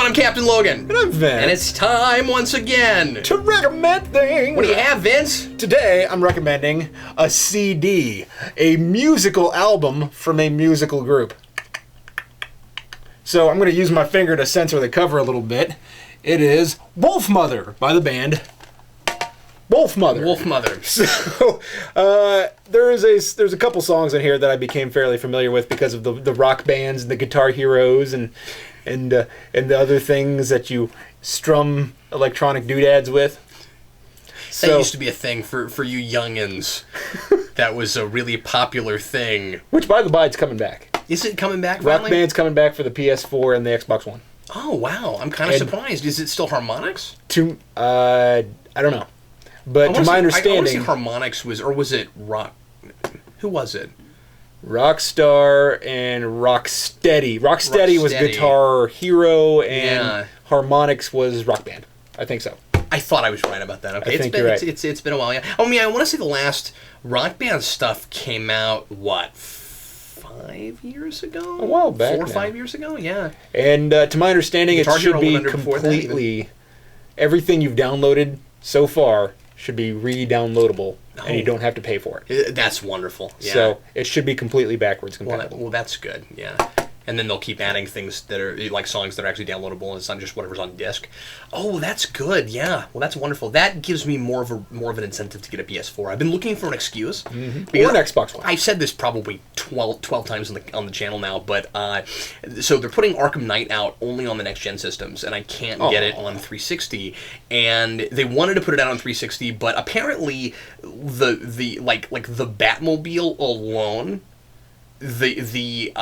everyone, I'm Captain Logan. And I'm Vince. And it's time once again to recommend things. What do you have, Vince? Today, I'm recommending a CD, a musical album from a musical group. So I'm going to use my finger to censor the cover a little bit. It is Wolfmother by the band Wolfmother. Wolfmother. So there's a couple songs in here that I became fairly familiar with because of the rock bands and the Guitar Heroes and the other things that you strum electronic doodads with. That used to be a thing for you youngins. That was a really popular thing. Which, by the by, it's coming back. Is it coming back finally? Rock Band's coming back for the PS4 and the Xbox One. Oh, wow. I'm kind of surprised. Is it still harmonics? I don't know. But to my understanding... I want to say harmonics was it rock... Who was it? Rockstar and Rocksteady. Rocksteady was Guitar Hero, and Harmonix was Rock Band. I think so. I thought I was right about that. Okay, you're right. It's been a while. Yeah. I mean, I want to say the last Rock Band stuff came out 5 years ago? A while back. 4 or 5 years ago. Yeah. And to my understanding, it should be completely everything you've downloaded so far should be re-downloadable, and you don't have to pay for it. That's wonderful. Yeah. So it should be completely backwards compatible. Well, that's good. Yeah. And then they'll keep adding things that are like songs that are actually downloadable, and it's not just whatever's on disc. Oh, that's good. Yeah. Well, that's wonderful. That gives me more of an incentive to get a PS4. I've been looking for an excuse. Mm-hmm. Or an Xbox One. I've said this probably 12 times on the channel now, but so they're putting Arkham Knight out only on the next gen systems, and I can't get it on 360. And they wanted to put it out on 360, but apparently the Batmobile alone, the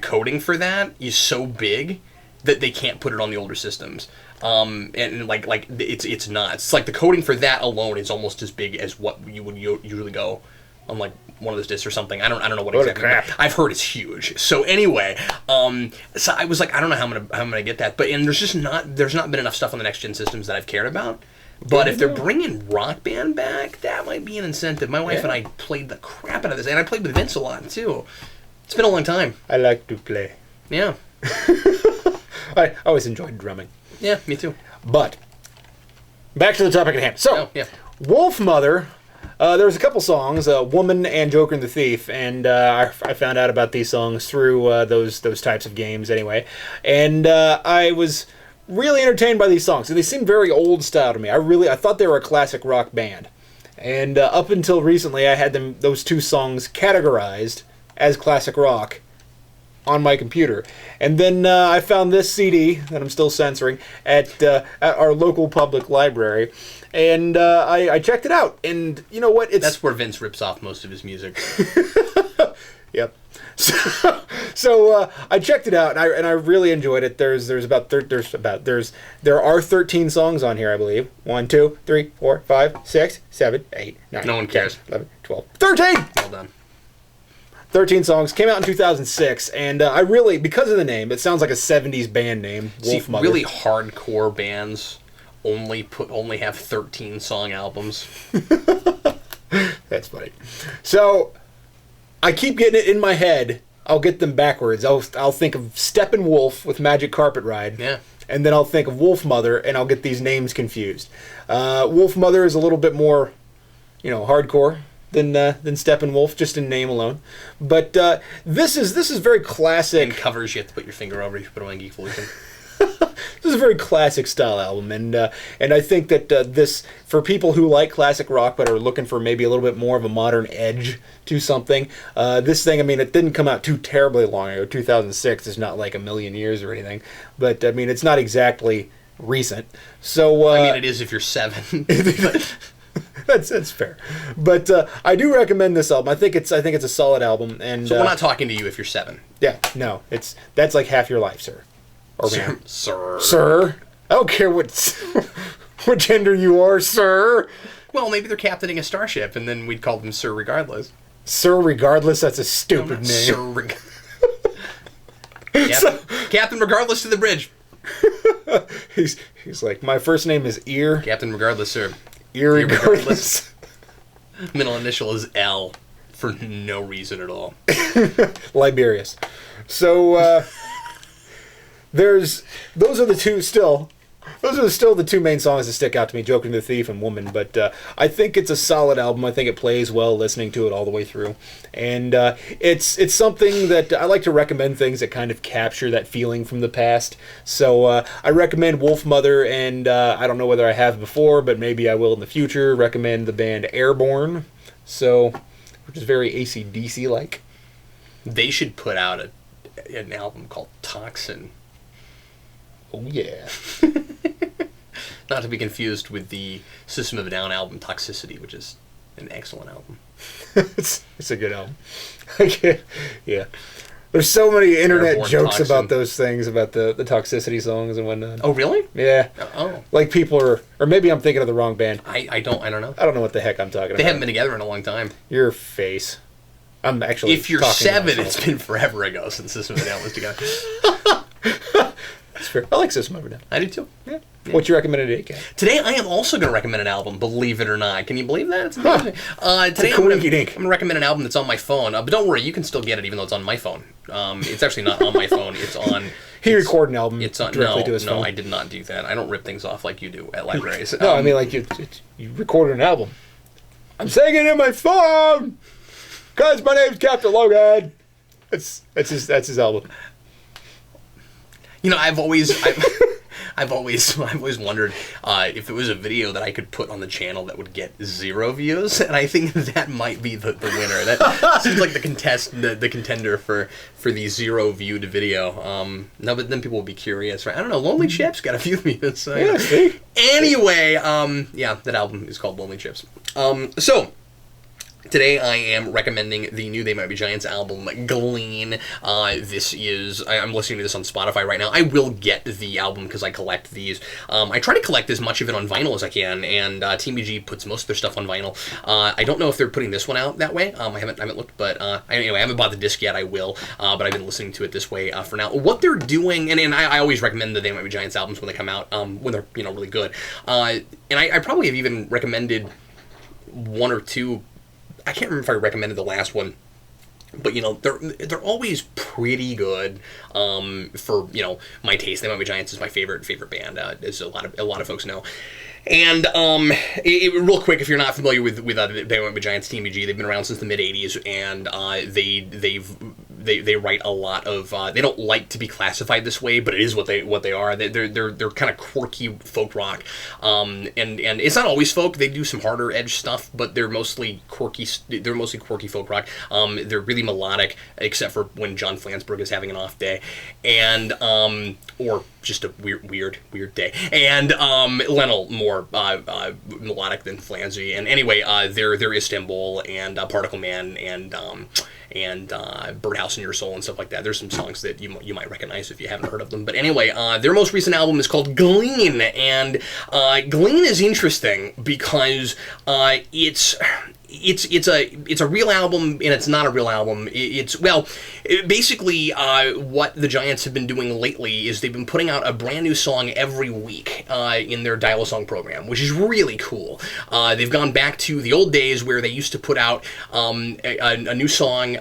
coding for that is so big that they can't put it on the older systems. And it's not. It's like the coding for that alone is almost as big as what you would usually go on like one of those discs or something. I don't know what exactly. Crap. I've heard it's huge. So anyway, so I was like, I don't know how I'm gonna get that. But there's not been enough stuff on the next gen systems that I've cared about. But if they're bringing Rock Band back, that might be an incentive. My wife and I played the crap out of this, and I played with Vince a lot too. It's been a long time. I like to play. Yeah. I always enjoyed drumming. Yeah, me too. But, back to the topic at hand. So, Wolfmother, there was a couple songs, Woman and Joker and the Thief, and I found out about these songs through those types of games anyway. And I was really entertained by these songs. And they seemed very old style to me. I thought they were a classic rock band. And up until recently, I had those two songs categorized as classic rock on my computer. And then I found this CD that I'm still censoring at our local public library, and I checked it out. And you know what? That's where Vince rips off most of his music. Yep. So I checked it out, and I really enjoyed it. There are 13 songs on here, I believe. 1, 2, 3, 4, 5, 6, 7, 8, 9. No one cares. 10, 11, 12, 13. Well done. 13 songs, came out in 2006, and I really, because of the name, it sounds like a 70s band name, Wolfmother. Really hardcore bands only have 13 song albums. That's funny. So, I keep getting it in my head. I'll get them backwards. I'll think of Steppenwolf with Magic Carpet Ride. Yeah. And then I'll think of Wolfmother, and I'll get these names confused. Wolfmother is a little bit more, hardcore than Steppenwolf, just in name alone. But this is very classic. And covers you have to put your finger over if you put it on Geekvolution. This is a very classic style album, and I think that this, for people who like classic rock but are looking for maybe a little bit more of a modern edge to something, this thing, I mean, it didn't come out too terribly long ago. 2006 is not like a million years or anything, but I mean, it's not exactly recent. So I mean, it is if you're 7. That's fair, but I do recommend this album. I think it's a solid album, and so we're not talking to you if you're 7. Yeah, no, that's like half your life, sir. Or man. Sir. I don't care what gender you are, sir. Well, maybe they're captaining a starship, and then we'd call them Sir regardless. Sir regardless? That's a stupid name. Sir Captain regardless to the bridge. He's like, my first name is Ear. Captain regardless, sir. Ear regardless. Middle initial is L for no reason at all. Liberius. So those are the two still. Those are still the two main songs that stick out to me, Joker and the Thief and Woman, but I think it's a solid album. I think it plays well listening to it all the way through. And it's something that I like to recommend, things that kind of capture that feeling from the past. So I recommend Wolfmother, and I don't know whether I have before, but maybe I will in the future, recommend the band Airborne, which is very AC/DC-like. They should put out an album called Toxin. Oh, yeah. Not to be confused with the System of a Down album Toxicity, which is an excellent album. It's a good album. Yeah. There's so many internet Airborne jokes Toxin. about those things, about the Toxicity songs and whatnot. Oh, really? Yeah. Oh. Like people are, or maybe I'm thinking of the wrong band. I don't know. I don't know what the heck I'm talking about. They haven't been together in a long time. Your face. I'm actually If you're talking to 7, myself. it's been forever ago since System of a Down was together. That's fair. I like System of a Down. I do too. Yeah. What you recommended today, Ken? Today I am also going to recommend an album, believe it or not. Can you believe that? It's Huh. amazing. Today I'm coinky-dink. going to recommend an album that's on my phone. But don't worry, you can still get it even though it's on my phone. It's actually not on my phone. It's on... He recorded an album It's on, directly to his phone. No, I did not do that. I don't rip things off like you do at libraries. No, I mean like you recorded an album. I'm saying it in my phone because my name's Captain Logan. That's his album. You know, I've always wondered if it was a video that I could put on the channel that would get 0 views, and I think that might be the winner. That seems like the contender for the 0 viewed video. No, but then people will be curious, right? I don't know. Lonely Chips got a few views. So, Yeah, see? Anyway, yeah, that album is called Lonely Chips. So. Today I am recommending the new They Might Be Giants album, Glean. This is... I'm listening to this on Spotify right now. I will get the album because I collect these. I try to collect as much of it on vinyl as I can, and TMBG puts most of their stuff on vinyl. I don't know if they're putting this one out that way. I haven't looked, but anyway, I haven't bought the disc yet. I will, but I've been listening to it this way for now. What they're doing, and I always recommend the They Might Be Giants albums when they come out, when they're really good. And I probably have even recommended one or two. I can't remember if I recommended the last one, but they're always pretty good for my taste. They Might Be Giants is my favorite band, as a lot of folks know. And real quick, if you're not familiar with They Might Be Giants, TMBG, they've been around since the mid '80s, and they write a lot of. They don't like to be classified this way, but it is what they are. They're kind of quirky folk rock, and it's not always folk. They do some harder edge stuff, but they're mostly quirky. They're mostly quirky folk rock. They're really melodic, except for when John Flansburgh is having an off day, and or just a weird day, and Lennel more melodic than Flansy. And anyway, they're Istanbul and Particle Man and Birdhouse in Your Soul and stuff like that. There's some songs that you might recognize if you haven't heard of them. But anyway, their most recent album is called Glean, and Glean is interesting because it's a real album and it's not a real album. Basically what the Giants have been doing lately is they've been putting out a brand new song every week in their Dial-A-Song program, which is really cool. They've gone back to the old days where they used to put out a new song.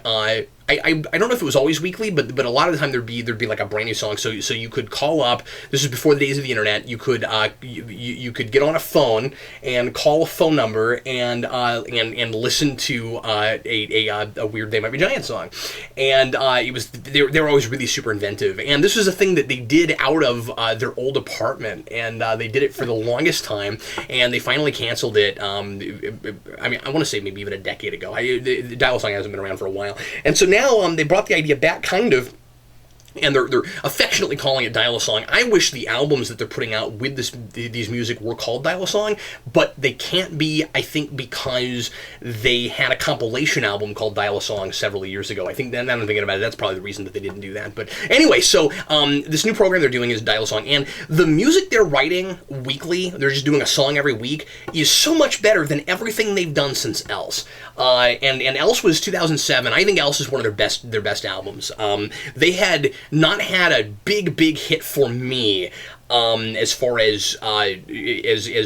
I don't know if it was always weekly, but a lot of the time there'd be like a brand new song. So you could call up. This is before the days of the internet. You could you could get on a phone and call a phone number and listen to a weird They Might Be Giants song. And they were always really super inventive. And this was a thing that they did out of their old apartment, and they did it for the longest time. And they finally canceled it. I mean, I want to say maybe even a decade ago. The Dial-A-Song hasn't been around for a while, and so now they brought the idea back, kind of, and they're affectionately calling it Dial-A-Song. I wish the albums that they're putting out with these music were called Dial-A-Song, but they can't be, I think, because they had a compilation album called Dial-A-Song several years ago. I think, now I'm thinking about it, that's probably the reason that they didn't do that. But anyway, so this new program they're doing is Dial-A-Song, and the music they're writing weekly, they're just doing a song every week, is so much better than everything they've done since Else. And Else was 2007. I think Else is one of their best albums. They had not had a big hit for me as far as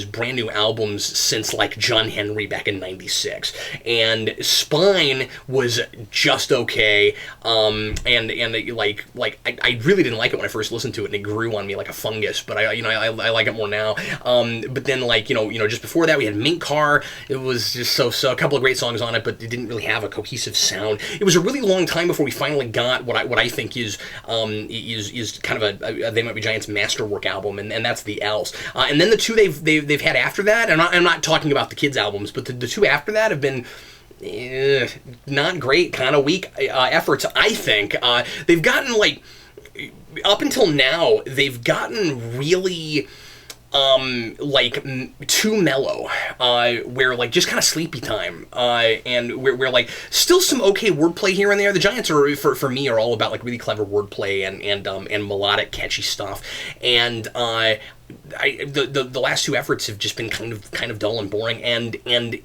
brand new albums since like John Henry back in '96, and Spine was just okay, and I really didn't like it when I first listened to it, and it grew on me like a fungus. But I like it more now. But then just before that we had Mink Car. It was just so a couple of great songs on it, but it didn't really have a cohesive sound. It was a really long time before we finally got what I think is kind of a They Might Be Giants masterwork album, and that's The Else. And then the two they've had after that, and I'm not talking about the kids' albums, but the two after that have been not great, kind of weak efforts, I think. They've gotten, like, up until now, they've gotten really too mellow, where like just kind of sleepy time, and where like still some okay wordplay here and there. The Giants are for me are all about like really clever wordplay and melodic catchy stuff, and the last two efforts have just been kind of dull and boring, and then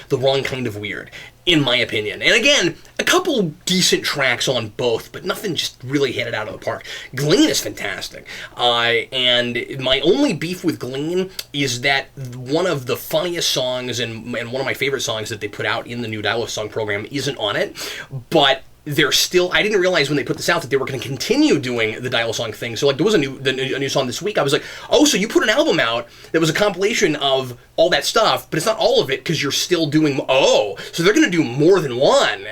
the wrong kind of weird, in my opinion. And again, a couple decent tracks on both, but nothing just really hit it out of the park. Glean is fantastic, and my only beef with Glean is that one of the funniest songs and one of my favorite songs that they put out in the new Dial Song program isn't on it, but they're still. I didn't realize when they put this out that they were going to continue doing the Dial Song thing. So like there was a new song this week. I was like, oh, so you put an album out that was a compilation of all that stuff, but it's not all of it because you're still doing. Oh, so they're going to do more than one.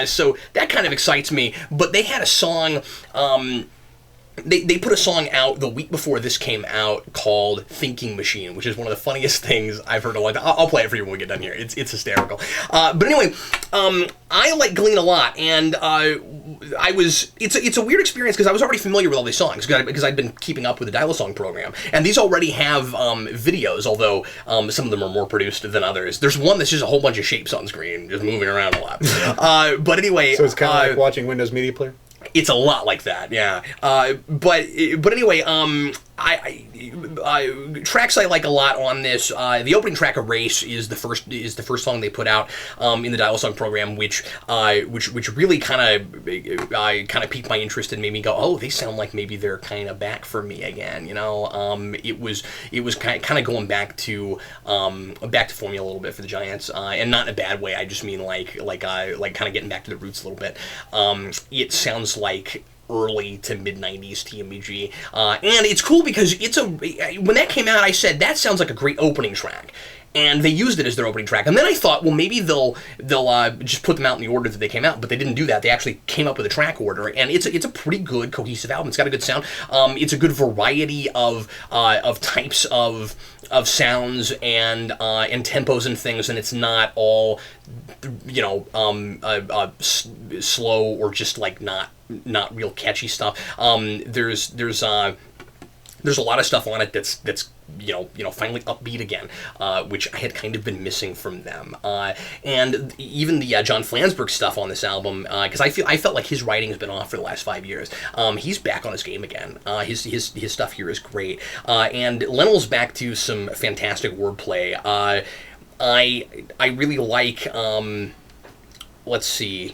So that kind of excites me. But they had a song. They put a song out the week before this came out called Thinking Machine, which is one of the funniest things I've heard in a long time. I'll play it for you when we get done here. It's hysterical. But anyway, I like Glean a lot, and it's a weird experience because I was already familiar with all these songs because I'd been keeping up with the Dial Song program, and these already have videos, although some of them are more produced than others. There's one that's just a whole bunch of shapes on screen, just moving around a lot. But anyway, so it's kind of like watching Windows Media Player. It's a lot like that, yeah. But anyway, tracks I like a lot on this. The opening track, "Erase," is the first song they put out in the Dial Song program, which really kind of piqued my interest and made me go, oh, they sound like maybe they're kind of back for me again. You know, it was kind of going back to formula a little bit for the Giants, and not in a bad way. I just mean like kind of getting back to the roots a little bit. It sounds like early to mid '90s TMBG, and it's cool because when that came out, I said that sounds like a great opening track, and they used it as their opening track. And then I thought, well, maybe they'll just put them out in the order that they came out, but they didn't do that. They actually came up with a track order, and it's a pretty good cohesive album. It's got a good sound. It's a good variety of types of sounds and tempos and things, and it's not all slow or just like not real catchy stuff. There's a lot of stuff on it that's finally upbeat again, which I had kind of been missing from them. And even the John Flansburgh stuff on this album, because I felt like his writing has been off for the last 5 years. He's back on his game again. His stuff here is great. And Lennell's back to some fantastic wordplay. I really like. Let's see.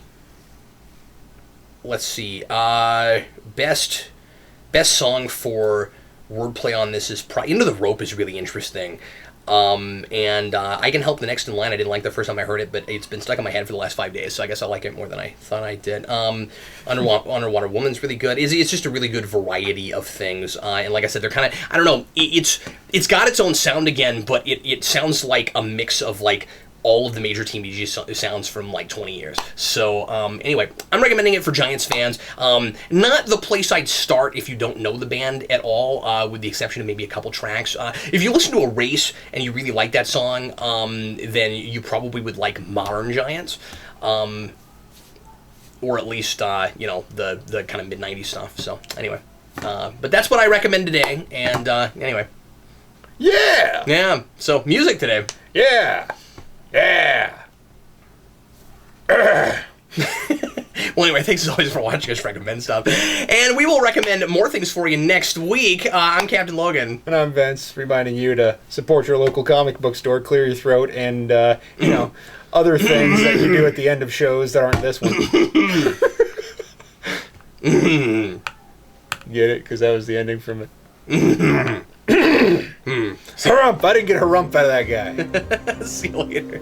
Best song for wordplay on this is Into the Rope is really interesting. And I Can Help the Next in Line. I didn't like the first time I heard it, but it's been stuck in my head for the last 5 days, so I guess I like it more than I thought I did. Underwater Woman's really good. It's just a really good variety of things. And like I said, they're kind of, I don't know, it's got its own sound again, but it sounds like a mix of like all of the major TMBG sounds from like 20 years. So anyway, I'm recommending it for Giants fans. Not the place I'd start if you don't know the band at all, with the exception of maybe a couple tracks. If you listen to Erase and you really like that song, then you probably would like modern Giants. Or at least, the kind of mid-90s stuff. So anyway, but that's what I recommend today. And anyway. Yeah! Yeah, so music today. Yeah! Yeah. Well, anyway, thanks as always for watching us recommend stuff. And we will recommend more things for you next week. I'm Captain Logan. And I'm Vince, reminding you to support your local comic book store, clear your throat, and, other things that you do at the end of shows that aren't this one. Get it? Because that was the ending from it. Harump! I didn't get harump out of that guy. See you later.